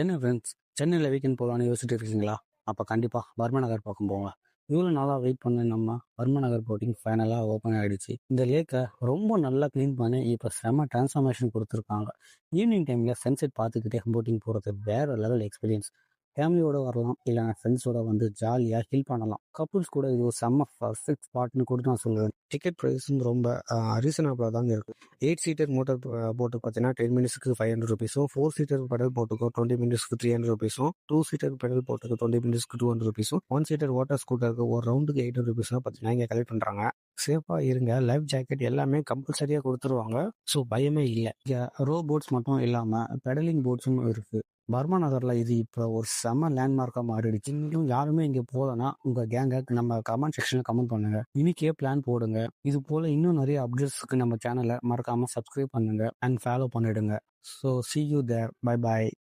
என்ன ஃப்ரெண்ட்ஸ், சென்னையில் வீக்கெண்ட் போகலான்னு யோசிச்சுட்டு இருக்கீங்களா? அப்போ கண்டிப்பாக வர்மா நகர் பக்கம் போங்க. இவ்வளோ நாளாக வெயிட் பண்ண நம்ம வர்மா நகர் போட்டிங் ஃபைனலாக ஓப்பன் ஆகிடுச்சு. இந்த லேக்கை ரொம்ப நல்லா க்ளீன் பண்ணி இப்போ செம்ம டிரான்ஸ்ஃபார்மேஷன் கொடுத்துருக்காங்க. ஈவினிங் டைமில் சன்செட் பார்த்துக்கிட்டே போட்டிங் போகிறது வேறு லெவல் எக்ஸ்பீரியன்ஸ். ஃபேமிலியோட வரலாம், இல்லைனா ஃப்ரெண்ட்ஸோட வந்து ஜாலியாக ஹில் பண்ணலாம். கப்புள்ஸ் கூட இது ஒரு செம்ம பர்ஃபெக்ட் ஸ்பாட்னு கூட நான் சொல்லுவேன். டிக்கெட் ப்ரைஸும் ரொம்ப ரீசனபிளாக தாங்க இருக்குது. 8 சீட்டர் மோட்டர் போட்டு பார்த்தீங்கன்னா 10 மினிட்ஸ்க்கு 500 ருபீஸும், 4 சீட்டர் பெடல் போட்டுக்கோ 20 மினிட்ஸ்க்கு 300 ருபீஸும், 2 சீட்டர் பெடல் போட்டுக்கு 20 மினிட்ஸ்க்கு 200 ருபீஸும், 1 சீட்டர் வாட்டர் ஸ்கூட்டருக்கு ஒரு ரவுண்டுக்கு 800 ருபீஸாக பார்த்தீங்கன்னா இங்கே கலெக்ட் பண்ணுறாங்க. சேஃபாக இருங்க, லைஃப் ஜாக்கெட் எல்லாமே கம்பல்சரியாக கொடுத்துருவாங்க. ஸோ பயமே இல்லை. இங்கே ரோ போட்ஸ் மட்டும் இல்லாமல் பெடலிங் போட்ஸும் இருக்குது. வர்மா நகரில் இது இப்போ ஒரு செம லேண்ட்மார்க்காக மாறிடுச்சு. இன்னும் யாருமே இங்கே போகலன்னா உங்கள் கேங்கை நம்ம கமெண்ட் செக்ஷனில் கமெண்ட் பண்ணுங்க. இன்னைக்கே பிளான் போடுங்க. இது போல் இன்னும் நிறைய அப்டேட்ஸ்க்கு நம்ம சேனலை மறக்காமல் சப்ஸ்கிரைப் பண்ணுங்க அண்ட் ஃபாலோ பண்ணிடுங்க. So see you there. Bye bye.